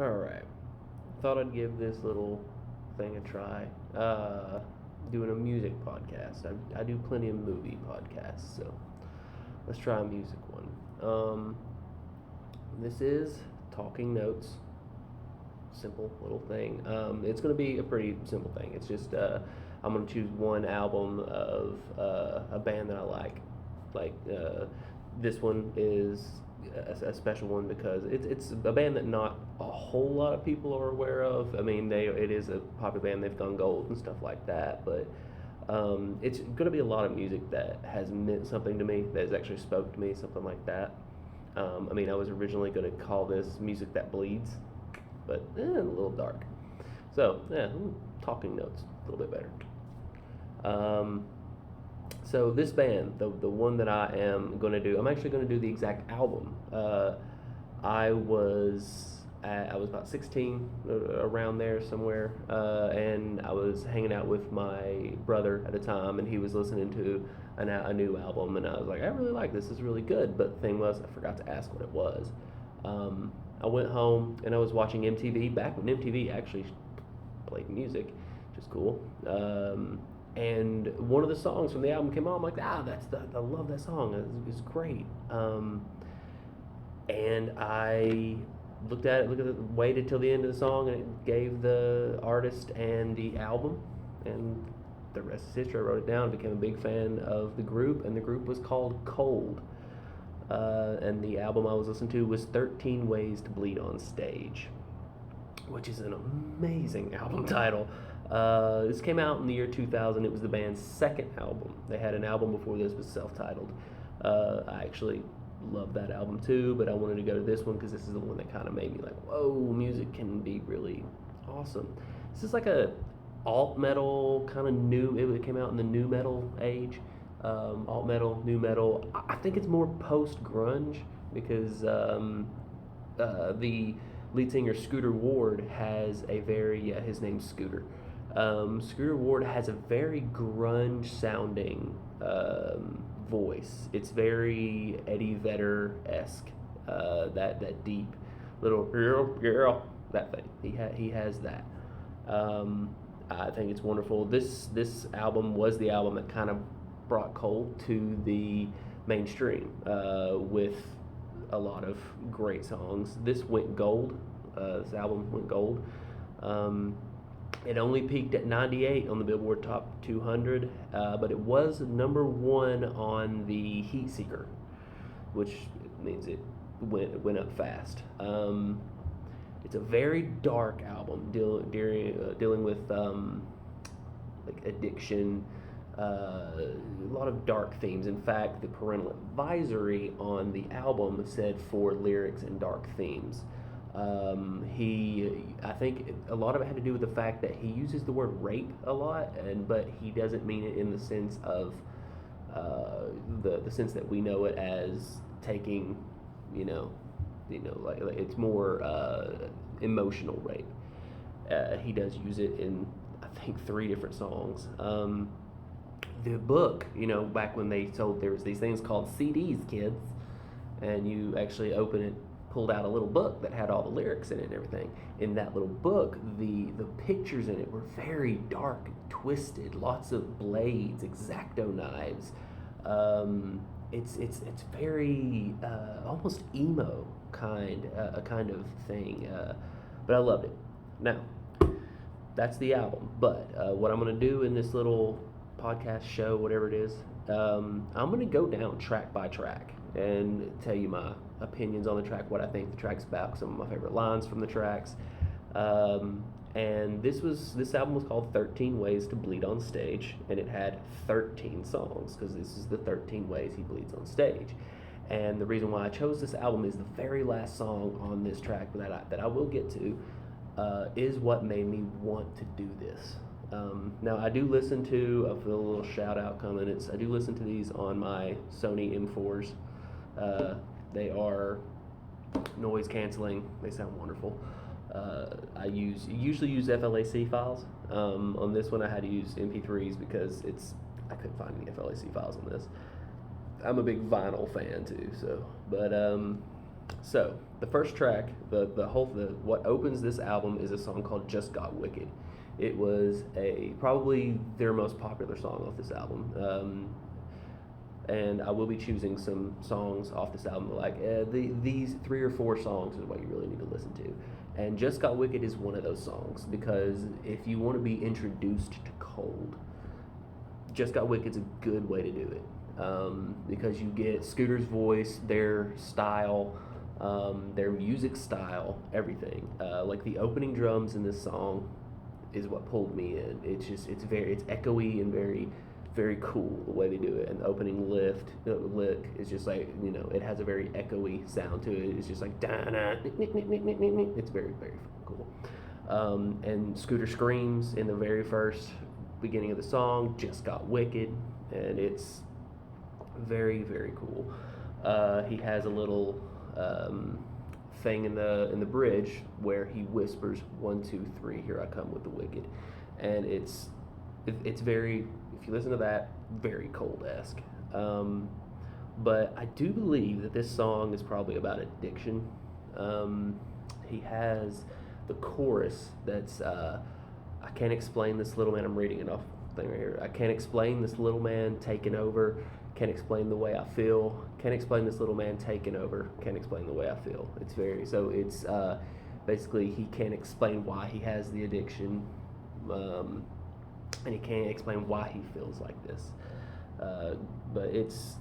Alright. Thought I'd give this little thing a try. Doing a music podcast. I do plenty of movie podcasts, so let's try a music one. This is Talking Notes. Simple little thing. It's going to be a pretty simple thing. It's just I'm going to choose one album of a band that I like. Like this one is a special one because it's a band that not a whole lot of people are aware of. I mean, it is a popular band. They've gone gold and stuff like that, but it's going to be a lot of music that has meant something to me, that has actually spoke to me, something like that. I mean, I was originally going to call this Music That Bleeds, but a little dark. So, yeah, Talking Notes, a little bit better. So this band, the one that I am going to do, I'm actually going to do the exact album. I was about 16, around there somewhere, and I was hanging out with my brother at the time, and he was listening to a new album, and I was like, I really like this. This is really good. But the thing was, I forgot to ask what it was. I went home and I was watching MTV back when MTV actually played music, which is cool. And one of the songs from the album came on. I'm like, I love that song. It's great. And I looked at it, waited till the end of the song, and it gave the artist and the album, and the rest is history. I wrote it down, became a big fan of the group, and the group was called Cold. And the album I was listening to was 13 Ways to Bleed on Stage, which is an amazing album title. This came out in the year 2000. It was the band's second album. They had an album before this was self-titled. I actually love that album too, but I wanted to go to this one because this is the one that kind of made me like, whoa, music can be really awesome. This is like a alt metal kind of new. It came out in the new metal age. Alt metal, new metal. I think it's more post grunge because the lead singer Scooter Ward has a very his name's Scooter. Scooter Ward has a very grunge sounding voice. It's very Eddie Vedder esque. That deep little girl, that thing. He has that. I think it's wonderful. This album was the album that kind of brought Cold to the mainstream with a lot of great songs. This went gold. This album went gold. It only peaked at 98 on the Billboard Top 200, but it was number one on the Heat Seeker, which means it went up fast. It's a very dark album dealing with like addiction, a lot of dark themes. In fact, the parental advisory on the album said for lyrics and dark themes. I think a lot of it had to do with the fact that he uses the word rape a lot, but he doesn't mean it in the sense of the sense that we know it as taking, like it's more emotional rape. He does use it in I think 3 different songs. The book, back when they sold, there was these things called CDs, kids, and you actually open it, pulled out a little book that had all the lyrics in it and everything. In that little book, the pictures in it were very dark and twisted, lots of blades, X-Acto knives. It's very almost emo a kind of thing, but I loved it. Now, that's the album. But what I'm gonna do in this little podcast show, whatever it is, I'm gonna go down track by track and tell you my opinions on the track, what I think the track's about, some of my favorite lines from the tracks. And this album was called 13 Ways to Bleed on Stage, and it had 13 songs because this is the 13 ways he bleeds on stage. And the reason why I chose this album is the very last song on this track that I will get to is what made me want to do this. Now I do listen to, I feel a little shout out coming. I do listen to these on my Sony M4s. They are noise canceling. They sound wonderful. I usually use FLAC files. On this one I had to use MP3s because I couldn't find any FLAC files on this. I'm a big vinyl fan too, but So the first track, what opens this album is a song called "Just Got Wicked." It was a probably their most popular song off this album. And I will be choosing some songs off this album. Like these 3 or 4 songs is what you really need to listen to. And "Just Got Wicked" is one of those songs because if you want to be introduced to Cold, "Just Got Wicked's a good way to do it. Because you get Scooter's voice, their style, their music style, everything. Like the opening drums in this song is what pulled me in. It's echoey and very cool the way they do it. And the opening lick is just like, it has a very echoey sound to it. It's just like da-na, it's very cool. And Scooter screams in the very first beginning of the song, "Just Got Wicked," and it's very cool. He has a little thing in the bridge where he whispers 1, 2, 3, here I come with the wicked, and it's very, if you listen to that, very Cold-esque. But I do believe that this song is probably about addiction. He has the chorus that's I can't explain this little man. I'm reading it off thing right here. I can't explain this little man taking over. Can't explain the way I feel. Can't explain this little man taking over. Can't explain the way I feel. It's basically he can't explain why he has the addiction, and he can't explain why he feels like this. But it's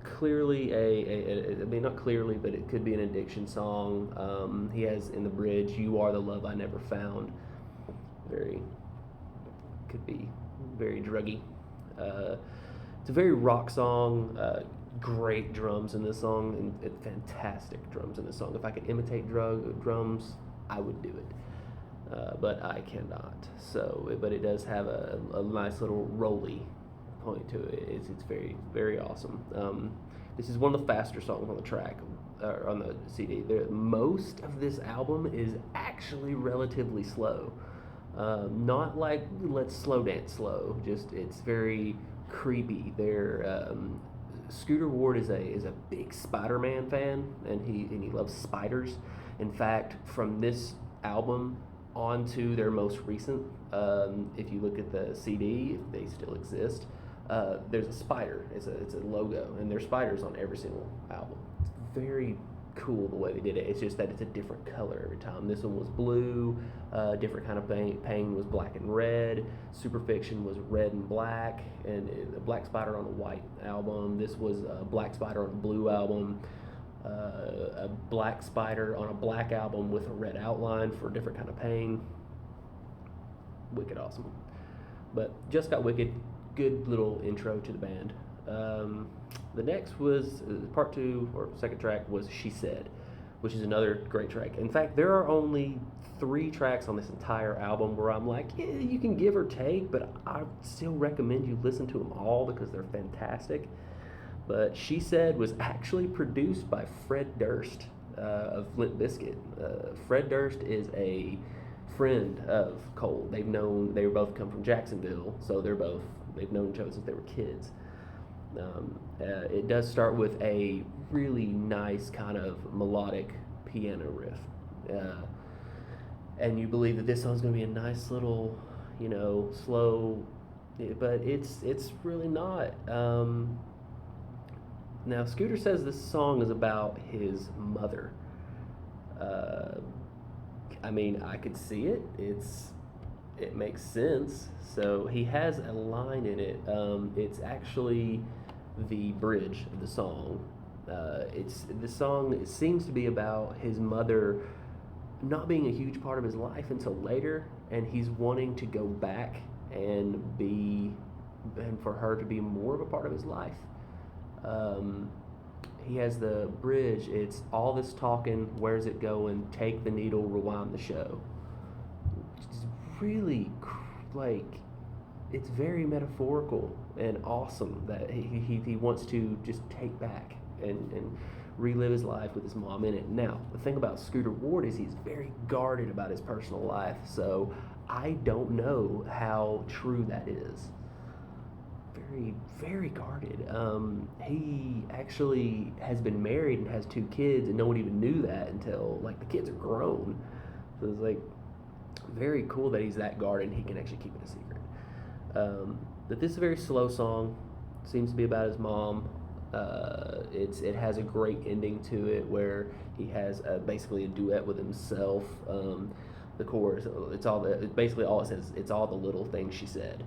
clearly I mean, not clearly, but it could be an addiction song. He has in the bridge, "You are the love I never found." Could be very druggy. It's a very rock song. Great drums in this song, and fantastic drums in this song. If I could imitate drums, I would do it, but I cannot. But it does have a nice little rolly point to it. It's very awesome. This is one of the faster songs on the track, or on the CD. Most of this album is actually relatively slow. Not like Let's Slow Dance slow. Just it's very creepy. Scooter Ward is a big Spider-Man fan, and he loves spiders. In fact, from this album on to their most recent, if you look at the CD, if they still exist, there's a spider. It's a logo, and there's spiders on every single album. It's very cool the way they did it. It's just that it's a different color every time. This one was blue, different kind of pain was black and red. Superfiction was red and black, and a black spider on a white album. This was a black spider on a blue album, a black spider on a black album with a red outline for a different kind of pain. Wicked awesome. But "Just Got Wicked," good little intro to the band. The next was part 2 or second track was "She Said," which is another great track. In fact, there are only 3 tracks on this entire album where I'm like, yeah, you can give or take, but I still recommend you listen to them all because they're fantastic. But "She Said" was actually produced by Fred Durst of Limp Bizkit. Fred Durst is a friend of Cole. They both come from Jacksonville, so they've known each other since they were kids. It does start with a really nice kind of melodic piano riff, and you believe that this song's going to be a nice little, slow, but it's really not. Now Scooter says this song is about his mother. I mean, I could see it. It makes sense. So he has a line in it. It's actually the bridge of the song. It seems to be about his mother not being a huge part of his life until later, and he's wanting to go back and for her to be more of a part of his life. He has the bridge. It's all this talking. Where's it going? Take the needle, rewind the show. It's really it's very metaphorical and awesome that he wants to just take back and relive his life with his mom in it. Now, the thing about Scooter Ward is he's very guarded about his personal life, so I don't know how true that is. very, very guarded. He actually has been married and has 2 kids, and no one even knew that until like the kids are grown. So it's like very cool that he's that guarded and he can actually keep it a secret. But this is a very slow song. Seems to be about his mom. It has a great ending to it where he has basically a duet with himself. The chorus, basically all it says. It's all the little things she said,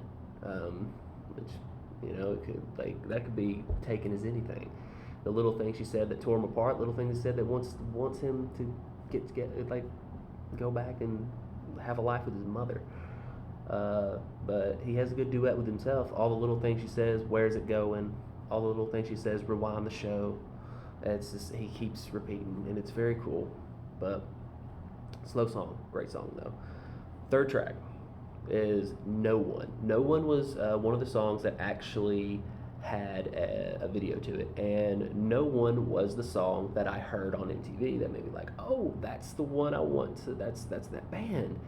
which it could that could be taken as anything. The little things she said that tore him apart. Little things he said that wants him to get like go back and have a life with his mother. But he has a good duet with himself. All the little things she says, where's it going? All the little things she says, rewind the show. It's just he keeps repeating, and it's very cool. But slow song, great song though. Third track is No One. No One was one of the songs that actually had a video to it, and No One was the song that I heard on MTV that made me like, oh, that's the one I want to. That's that band.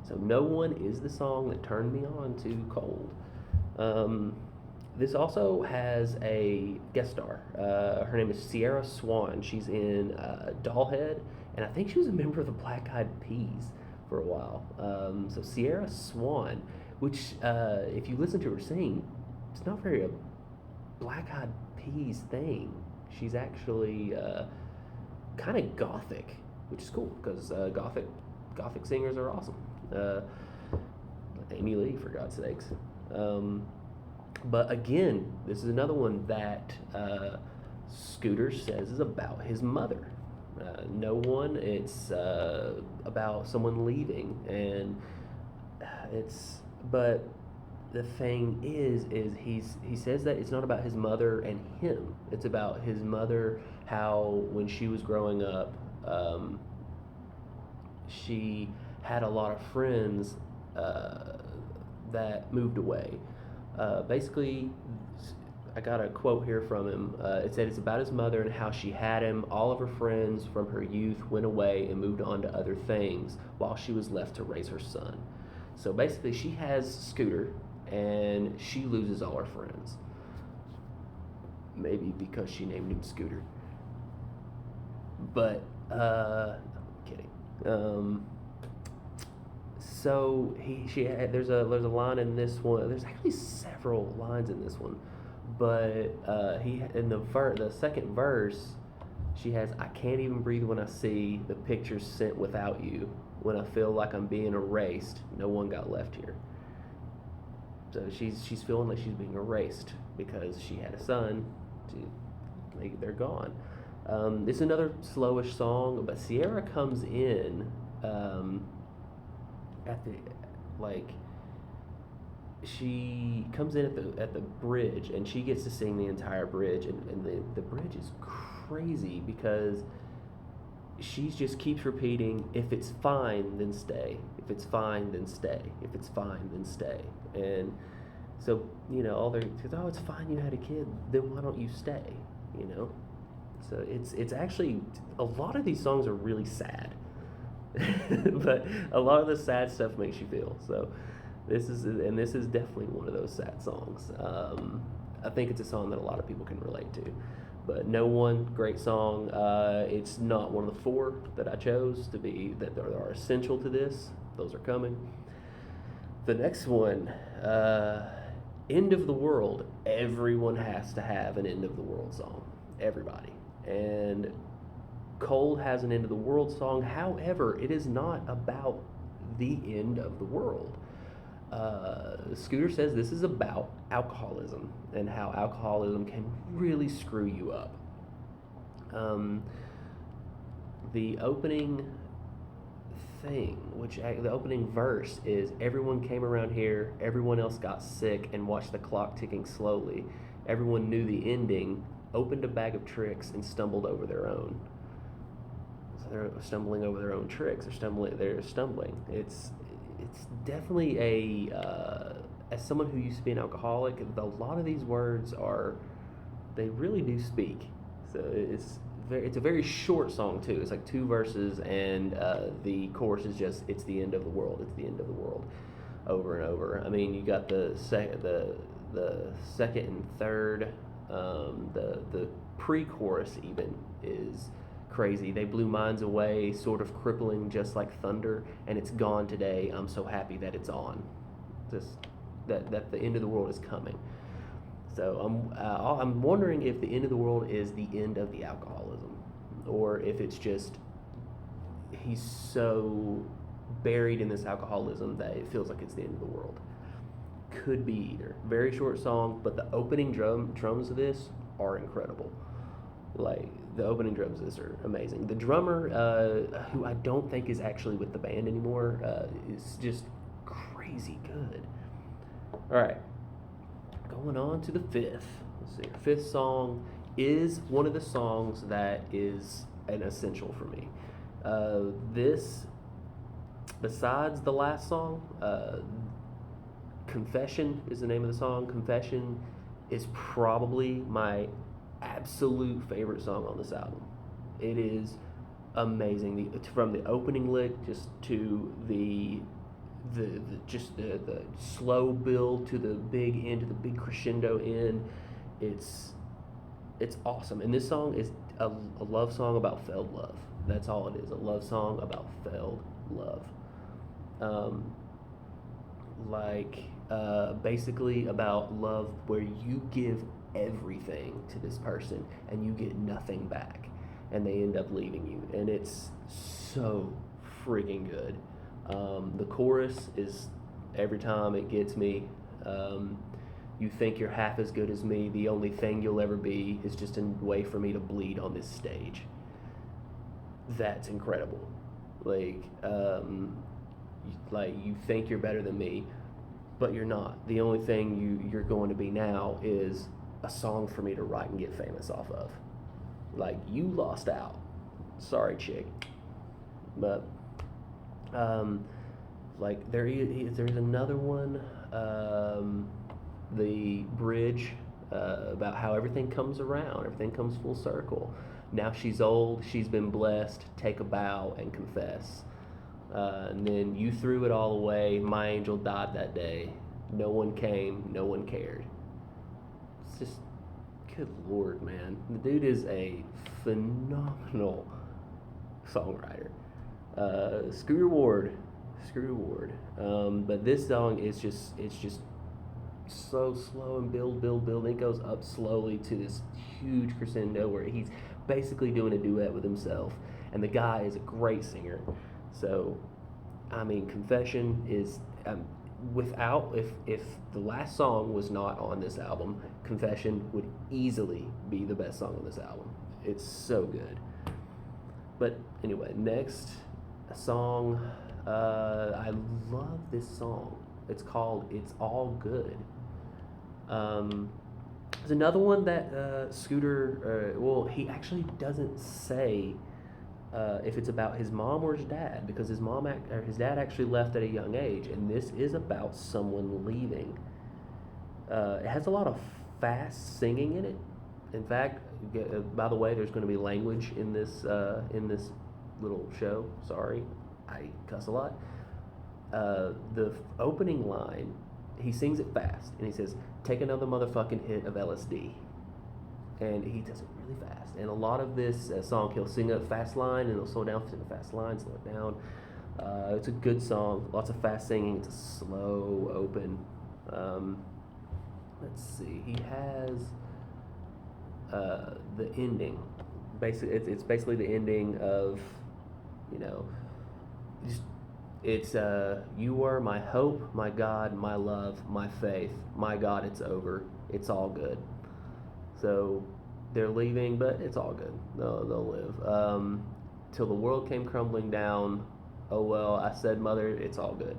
So No One is the song that turned me on to Cold. This also has a guest star. Her name is Sierra Swan. She's in Dollhead, and I think she was a member of the Black Eyed Peas for a while. So Sierra Swan, which if you listen to her sing, it's not very a Black Eyed Peas thing. She's actually kind of gothic, which is cool because gothic singers are awesome. Amy Lee, for God's sakes. But again, this is another one that Scooter says is about his mother. No One, it's about someone leaving, and but the thing is he says that it's not about his mother and him. It's about his mother, how when she was growing up, she had a lot of friends that moved away. Basically, I got a quote here from him. It said it's about his mother and how she had him. All of her friends from her youth went away and moved on to other things while she was left to raise her son. So basically, she has Scooter and she loses all her friends. Maybe because she named him Scooter. But, I'm kidding. So there's a line in this one. There's actually several lines in this one, but in the second verse, she has, I can't even breathe when I see the pictures sent without you. When I feel like I'm being erased, no one got left here. So she's feeling like she's being erased because she had a son. They're gone. It's another slowish song, but Sierra comes in. She comes in at the bridge, and she gets to sing the entire bridge, and the bridge is crazy because she just keeps repeating, if it's fine, then stay. If it's fine, then stay. If it's fine, then stay. And so, all their kids, oh, it's fine you had a kid, then why don't you stay? So it's actually, a lot of these songs are really sad. But a lot of the sad stuff makes you feel. So this is definitely one of those sad songs. I think it's a song that a lot of people can relate to. But No One, great song. It's not one of the 4 that I chose to be that are essential to this. Those are coming. The next one, End of the World. Everyone has to have an End of the World song. Everybody. And Cold has an End of the World song. However, it is not about the end of the world. Scooter says this is about alcoholism and how alcoholism can really screw you up. The opening the opening verse is, everyone came around here, everyone else got sick and watched the clock ticking slowly. Everyone knew the ending, opened a bag of tricks and stumbled over their own. They're stumbling over their own tricks. They're stumbling. It's definitely as someone who used to be an alcoholic, a lot of these words they really do speak. So it's a very short song too. It's like 2 verses, and the chorus is just, it's the end of the world. It's the end of the world, over and over. I mean, you got the the second and third, the pre-chorus even is crazy. They blew minds away, sort of crippling, just like thunder, and it's gone today. I'm so happy that it's on. Just that the end of the world is coming. So I'm wondering if the end of the world is the end of the alcoholism, or if it's just he's so buried in this alcoholism that it feels like it's the end of the world. Could be either. Very short song, but the opening drums of this are incredible. Like the opening drums of this are amazing. The drummer, who I don't think is actually with the band anymore, is just crazy good. All right, going on to the fifth. Let's see. Fifth song is one of the songs that is an essential for me. This, besides the last song, Confession is the name of the song. Confession is probably my absolute favorite song on this album. It is amazing. From the opening lick just to the slow build to the big end, to the big crescendo end, it's awesome. And this song is a love song about failed love. That's all it is, a love song about failed love. Basically about love where you give everything to this person and you get nothing back, and they end up leaving you, and it's so freaking good. The chorus is, every time it gets me. You think you're half as good as me. The only thing you'll ever be is just a way for me to bleed on this stage. That's incredible. You think you're better than me, but you're not. The only thing you're going to be now is a song for me to write and get famous off of. Like, you lost out. Sorry, chick. But there's another one, the bridge, about how everything comes around, everything comes full circle. Now she's old, she's been blessed, take a bow and confess. And then you threw it all away, my angel died that day. No one came, no one cared. It's just, good Lord, man. The dude is a phenomenal songwriter. Scooter Ward. But this song is it's just so slow and build. It goes up slowly to this huge crescendo where he's basically doing a duet with himself. And the guy is a great singer. So, I mean, Confession is, if the last song was not on this album, Confession would easily be the best song on this album. It's so good. But anyway, next song, I love this song. It's called It's All Good. There's another one that Scooter, he actually doesn't say if it's about his mom or his dad, because his dad actually left at a young age, and this is about someone leaving. It has a lot of fast singing in it. In fact, by the way, there's going to be language in this little show. Sorry, I cuss a lot. The opening line, he sings it fast, and he says, "Take another motherfucking hit of LSD," and he does it really fast. And a lot of this song, he'll sing a fast line, and he'll slow down, sing a fast line, slow it down. It's a good song, lots of fast singing. It's a slow open. Let's see, he has the ending. It's basically the ending of, it's you are my hope, my God, my love, my faith, my God, it's over, it's all good. So they're leaving, but it's all good. They'll live. Till the world came crumbling down. Oh well, I said, mother, it's all good.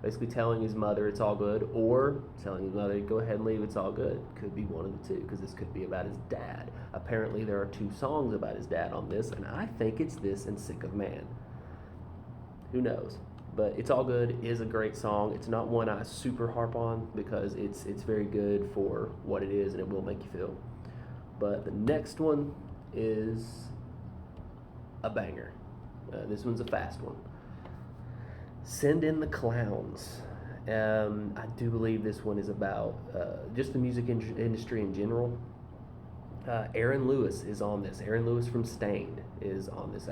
Basically telling his mother it's all good, or telling his mother, go ahead and leave, it's all good. Could be one of the two, because this could be about his dad. Apparently there are 2 songs about his dad on this, and I think it's this and Sick of Man. Who knows? But It's All Good is a great song. It's not one I super harp on, because it's very good for what it is, and it will make you feel. But the next one is a banger. This one's a fast one. Send in the Clowns. I do believe this one is about just the music industry in general. Aaron Lewis is on this. Aaron Lewis from Stained is on this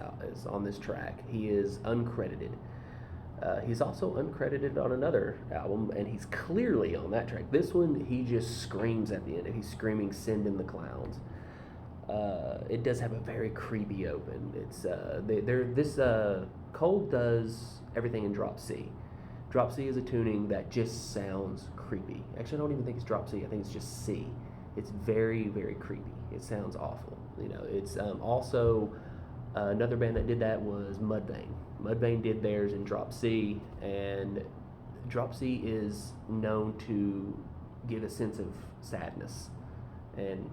track. He is uncredited. He's also uncredited on another album, and he's clearly on that track. This one, he just screams at the end. He's screaming "Send in the Clowns." It does have a very creepy open. It's Cold does everything in drop C. Drop C is a tuning that just sounds creepy. Actually, I don't even think it's drop C. I think it's just C. It's very, very creepy. It sounds awful. It's also another band that did that was Mudvayne. Mudvayne did theirs in drop C, and drop C is known to give a sense of sadness. And,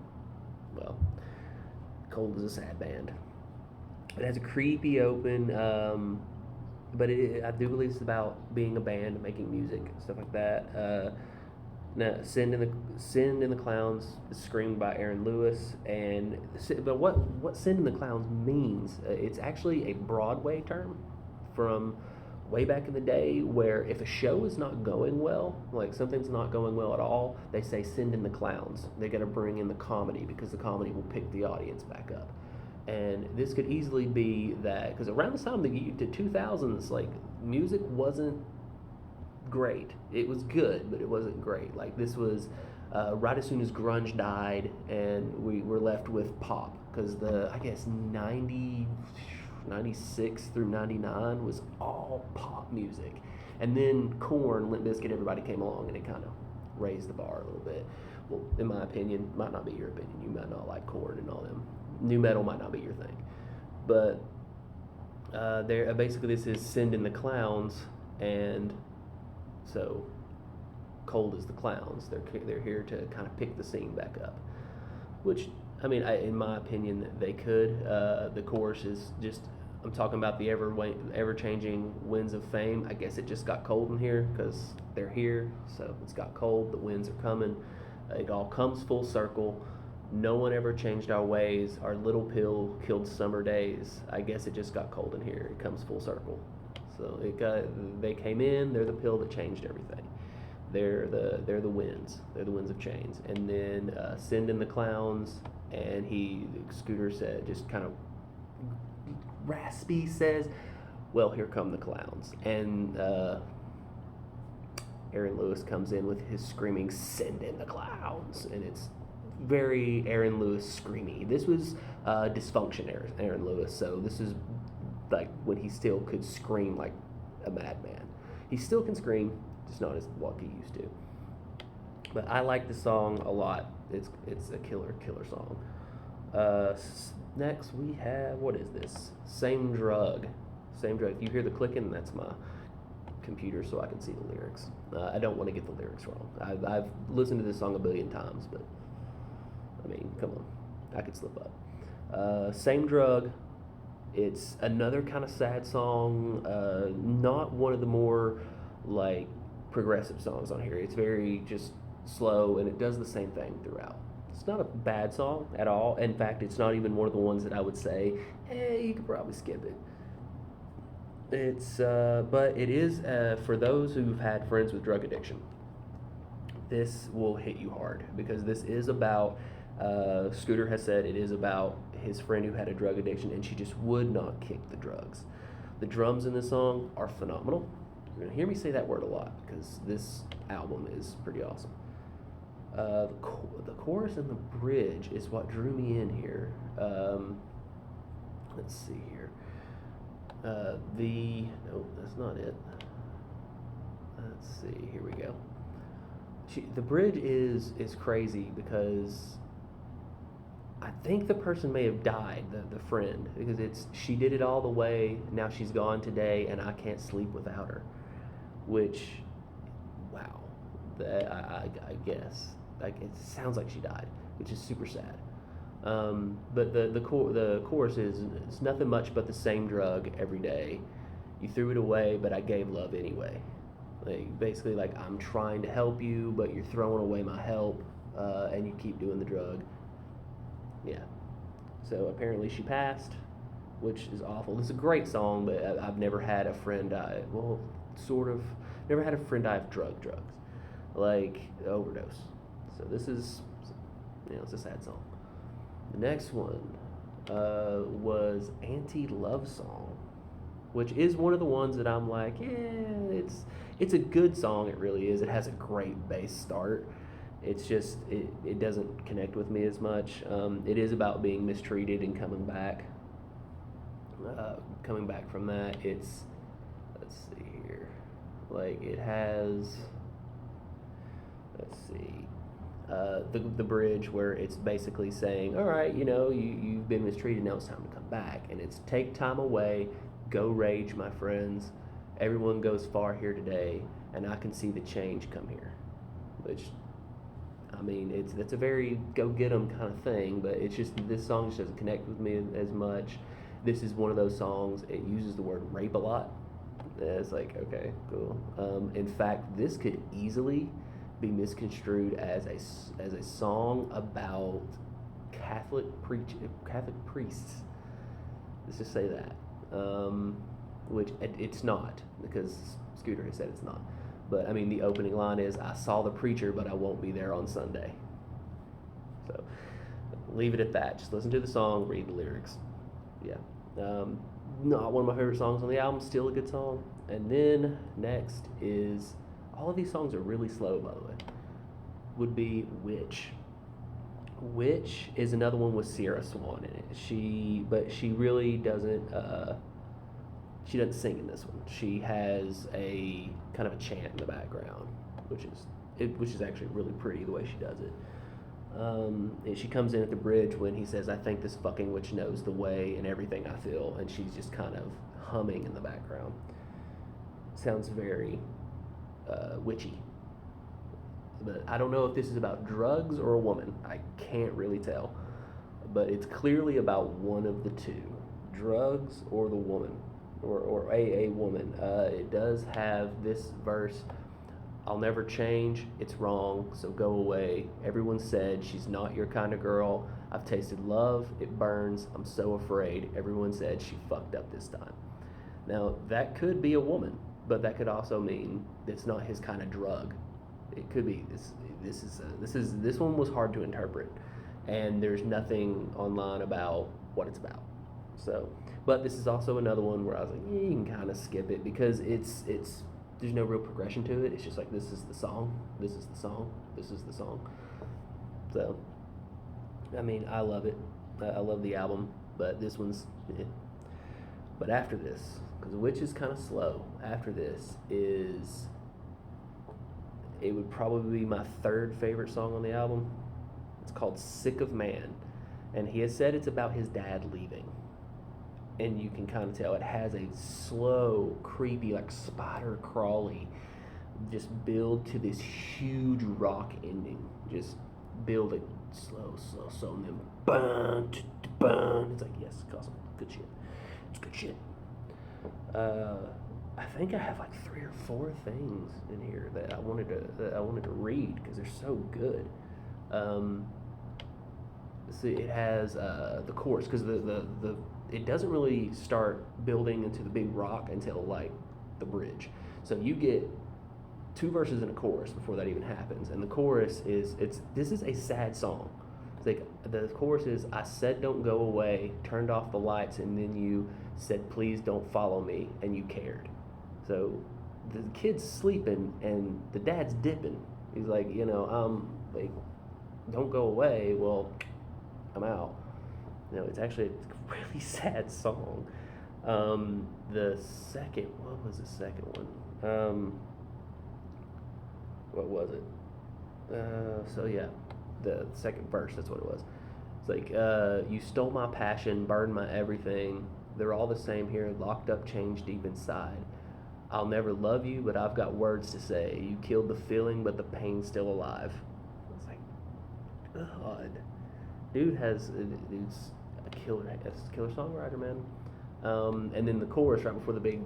well, Cold is a sad band. It has a creepy open, but I do believe it's about being a band, making music, stuff like that. Now, Send in the Clowns is screamed by Aaron Lewis, but what Send in the Clowns means? It's actually a Broadway term from way back in the day, where if a show is not going well, like something's not going well at all, they say send in the clowns. They got to bring in the comedy because the comedy will pick the audience back up. And this could easily be that, because around the time the 2000s, like, music wasn't great. It was good, but it wasn't great. Like, this was right as soon as grunge died, and we were left with pop, because I guess 96 through 99 was all pop music. And then Korn, Limp Bizkit, everybody came along, and it kind of raised the bar a little bit. Well, in my opinion, might not be your opinion. You might not like Korn and all them. New metal might not be your thing. But basically this is Send in the Clowns, and so Cold is the Clowns. They're here to kind of pick the scene back up, which, I mean, in my opinion, they could. The chorus is just, I'm talking about the ever-changing winds of fame. I guess it just got cold in here because they're here, so it's got cold. The winds are coming. It all comes full circle. No one ever changed our ways. Our little pill killed summer days. I guess it just got cold in here. It comes full circle. So they came in. They're the pill that changed everything. They're the winds. They're the winds of change. And then Send in the Clowns. And Scooter said, just kind of raspy says, well, here come the clowns. And Aaron Lewis comes in with his screaming, send in the clowns. And it's very Aaron Lewis screamy. This was Dysfunction Aaron Lewis, so this is like when he still could scream like a madman. He still can scream, just not as what he used to. But I like the song a lot. It's a killer song. Next we have, what is this? Same Drug. If you hear the clicking, that's my computer so I can see the lyrics. I don't want to get the lyrics wrong. I've listened to this song a billion times, but I mean, come on, I could slip up. Same Drug. It's another kind of sad song. Not one of the more like progressive songs on here. It's very just slow, and it does the same thing throughout. It's not a bad song at all. In fact, it's not even one of the ones that I would say, you could probably skip it. But it is for those who've had friends with drug addiction. This will hit you hard because this is about. Scooter has said it is about his friend who had a drug addiction, and she just would not kick the drugs. The drums in this song are phenomenal. You're gonna hear me say that word a lot because this album is pretty awesome. The chorus and the bridge is what drew me in here. Let's see here. No, that's not it. Let's see. Here we go. The bridge is crazy because I think the person may have died, the friend, because she did it all the way. Now she's gone today, and I can't sleep without her. Which, wow, I guess like it sounds like she died, which is super sad. But the chorus is it's nothing much but the same drug every day. You threw it away, but I gave love anyway. Like basically, like I'm trying to help you, but you're throwing away my help, and you keep doing the drug. Yeah. So apparently she passed, which is awful. It's a great song, but I've never had a friend die. Well, sort of. Never had a friend die of drugs, like overdose. So this is, it's a sad song. The next one was Anti-Love Song, which is one of the ones that I'm like, yeah, it's a good song. It really is. It has a great bass start. It's just it doesn't connect with me as much. It is about being mistreated and coming back from that. It's, let's see here, like it has, let's see, the bridge where it's basically saying, all right, you've been mistreated, now it's time to come back, and it's take time away, go rage, my friends. Everyone goes far here today, and I can see the change come here. Which, I mean, it's a very go get 'em kind of thing, but it's just this song just doesn't connect with me as much. This is one of those songs. It uses the word rape a lot. It's like, okay, cool. In fact, this could easily be misconstrued as a song about Catholic priests. Let's just say that, which it's not, because Scooter has said it's not. But I mean, the opening line is, "I saw the preacher, but I won't be there on Sunday." So leave it at that. Just listen to the song, read the lyrics. Yeah. Not one of my favorite songs on the album. Still a good song. And then next is, all of these songs are really slow, by the way, would be Witch. Witch is another one with Sierra Swan in it. But she really doesn't. She doesn't sing in this one. She has a kind of a chant in the background, which is actually really pretty the way she does it. And she comes in at the bridge when he says, "I think this fucking witch knows the way and everything I feel," and she's just kind of humming in the background. Sounds very witchy. But I don't know if this is about drugs or a woman. I can't really tell. But it's clearly about one of the two, drugs or the woman, or a woman. It does have this verse: "I'll never change, it's wrong, so go away. Everyone said she's not your kind of girl. I've tasted love, it burns, I'm so afraid. Everyone said she fucked up this time." Now, that could be a woman, but that could also mean it's not his kind of drug. It could be this one was hard to interpret, and there's nothing online about what it's about. So, but this is also another one where I was like, yeah, you can kind of skip it, because it's there's no real progression to it. It's just like, this is the song, this is the song, this is the song. So, I mean, I love it. I love the album, but this one's, But after this, because Witch is kind of slow, after this is, it would probably be my third favorite song on the album. It's called "Sick of Man," and he has said it's about his dad leaving. And you can kind of tell it has a slow, creepy, like spider crawly, just build to this huge rock ending. Just build it slow, and then bun, bun. It's like, yes, awesome, good shit. It's good shit. I think I have like 3 or 4 things in here that I wanted to read, because they're so good. See, it has the chorus, because the it doesn't really start building into the big rock until like the bridge. So you get 2 verses and a chorus before that even happens. And the chorus is, this is a sad song. It's like, the chorus is, "I said don't go away, turned off the lights, and then you said please don't follow me, and you cared." So the kid's sleeping and the dad's dipping. He's like, like, don't go away. Well, I'm out. It's actually a really sad song. What was the second one? What was it? So yeah, the second verse, that's what it was. It's like, "You stole my passion, burned my everything. They're all the same here, locked up, chains deep inside. I'll never love you, but I've got words to say. You killed the feeling, but the pain's still alive." It's like, God. Dude's a killer songwriter, man. And then the chorus right before the big,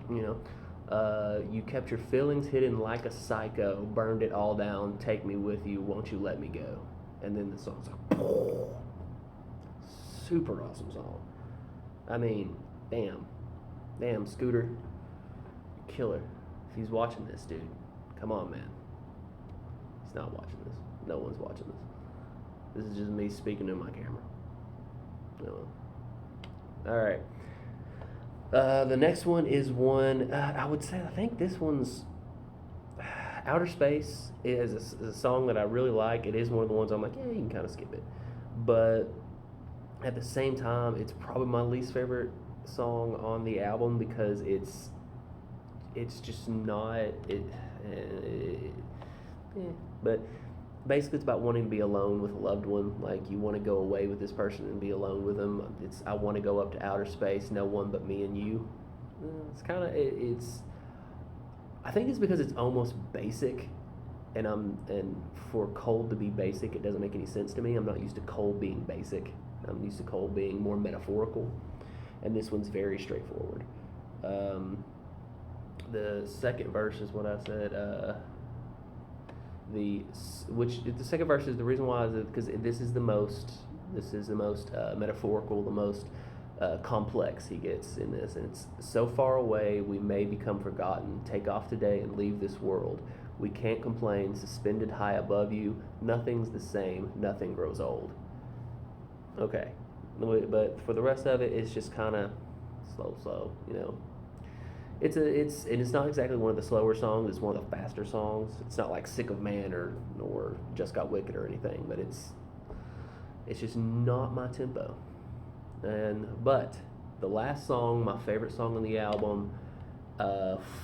"You kept your feelings hidden like a psycho, burned it all down, take me with you, won't you let me go?" And then the song's like, super awesome song. I mean, damn. Damn, Scooter. Killer. If he's watching this, dude, come on, man. He's not watching this. No one's watching this. This is just me speaking to my camera. No. All right. The next one is one, I would say, I think this one's Outer Space is a song that I really like. It is one of the ones I'm like, yeah, you can kind of skip it. But at the same time, it's probably my least favorite song on the album because it's just not but basically it's about wanting to be alone with a loved one. Like, you want to go away with this person and be alone with them. It's I want to go up to outer space, no one but me and you. It's kind of it's I think it's because it's almost basic, and for Cold to be basic, it doesn't make any sense to me. I'm not used to Cold being basic. I'm used to Cold being more metaphorical, and this one's very straightforward. The second verse is what I said. The second verse is the reason why is because this is the most metaphorical, the most complex he gets in this, and it's so far away we may become forgotten. Take off today and leave this world. We can't complain. Suspended high above you, nothing's the same. Nothing grows old. Okay, but for the rest of it, it's just kind of slow. It's not exactly one of the slower songs. It's one of the faster songs. It's not like Sick of Man or Just Got Wicked or anything, but it's just not my tempo. But the last song, my favorite song on the album,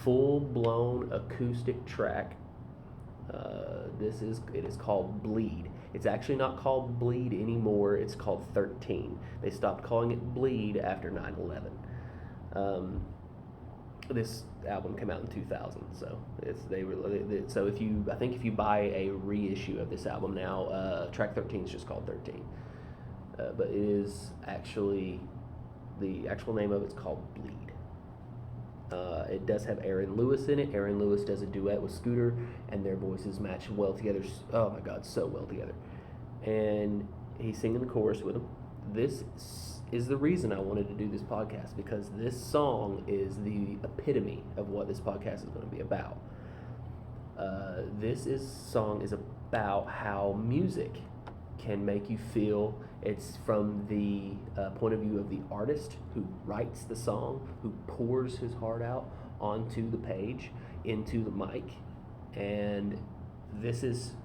full blown acoustic track. It is called Bleed. It's actually not called Bleed anymore. It's called 13. They stopped calling it Bleed after 9/11. This album came out in 2000, so if you buy a reissue of this album now, track 13 is just called 13, but it is actually the actual name of it's called Bleed. It does have Aaron Lewis in it. Aaron Lewis does a duet with Scooter, and their voices match well together. Oh my God, so well together. And he's singing the chorus with him. This is the reason I wanted to do this podcast, because this song is the epitome of what this podcast is going to be about. This song is about how music can make you feel. It's from the point of view of the artist who writes the song, who pours his heart out onto the page, into the mic. And this is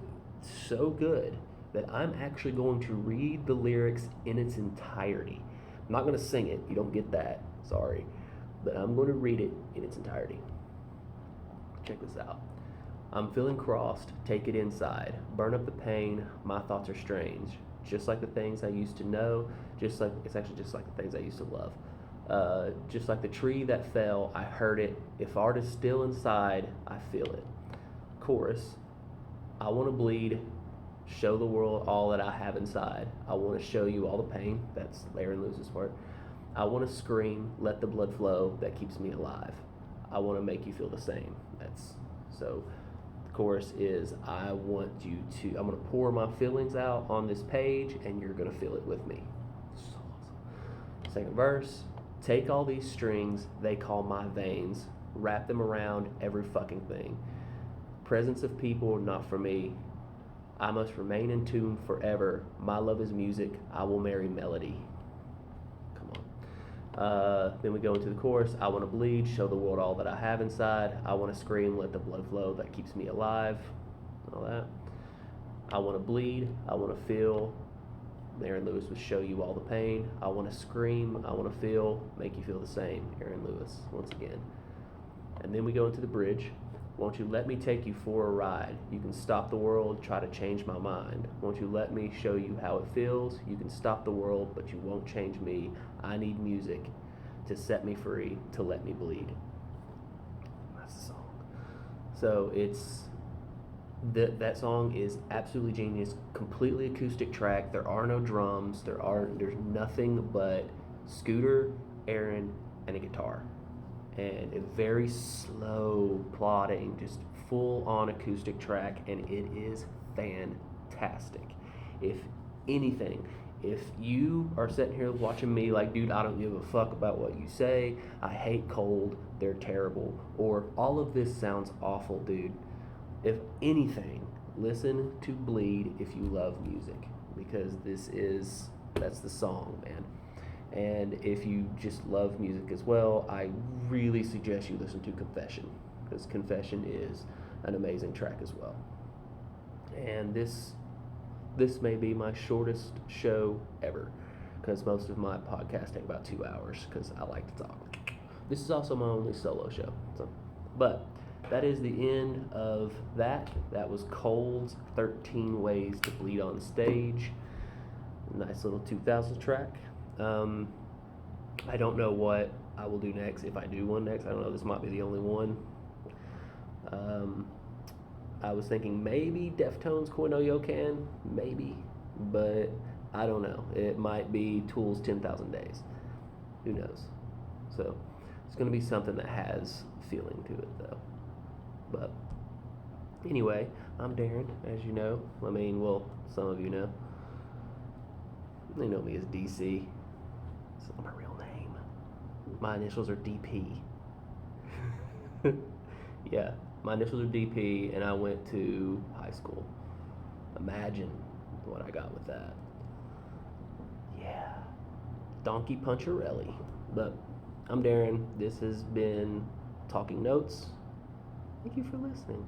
so good that I'm actually going to read the lyrics in its entirety. I'm not going to sing it. You don't get that. Sorry. But I'm going to read it in its entirety. Check this out. I'm feeling crossed. Take it inside. Burn up the pain. My thoughts are strange. Just like the things I used to know. It's actually just like the things I used to love. Just like the tree that fell, I heard it. If art is still inside, I feel it. Chorus. I want to bleed. Show the world all that I have inside. I want to show you all the pain. That's Aaron Lewis's part. I want to scream, let the blood flow that keeps me alive. I want to make you feel the same. The chorus is, I'm going to pour my feelings out on this page, and you're going to feel it with me. So awesome. Second verse, take all these strings they call my veins, wrap them around every fucking thing. Presence of people, not for me. I must remain in tune forever. My love is music. I will marry melody. Come on. Then we go into the chorus. I want to bleed. Show the world all that I have inside. I want to scream. Let the blood flow that keeps me alive. All that. I want to bleed. I want to feel. Aaron Lewis would show you all the pain. I want to scream. I want to feel. Make you feel the same. Aaron Lewis, once again. And then we go into the bridge. Won't you let me take you for a ride? You can stop the world, try to change my mind. Won't you let me show you how it feels? You can stop the world, but you won't change me. I need music to set me free, to let me bleed. That's the song. So that song is absolutely genius. Completely acoustic track. There are no drums. There's nothing but Scooter, Aaron, and a guitar. And a very slow plodding, just full on acoustic track, and it is fantastic. If anything, if you are sitting here watching me like, dude, I don't give a fuck about what you say, I hate Cold, they're terrible, or all of this sounds awful, dude, if anything, listen to Bleed if you love music, because that's the song, man. And if you just love music as well, I really suggest you listen to Confession, because Confession is an amazing track as well. And this may be my shortest show ever, because most of my podcasts take about 2 hours, because I like to talk. This is also my only solo show. So, but that is the end of that. That was Cold's 13 Ways to Bleed on Stage. Nice little 2000s track. I don't know what I will do next, if I do one next. I don't know, this might be the only one. I was thinking maybe Deftones Koi no Yokan, maybe, but I don't know. It might be Tool's 10,000 Days. Who knows? So it's going to be something that has feeling to it, though. But anyway, I'm Darren, as you know. I mean, well, some of you know. They know me as DC. It's not my real name. My initials are DP. Yeah, my initials are DP, and I went to high school. Imagine what I got with that. Yeah, Donkey Puncharelli. But I'm Darren. This has been Talking Notes. Thank you for listening.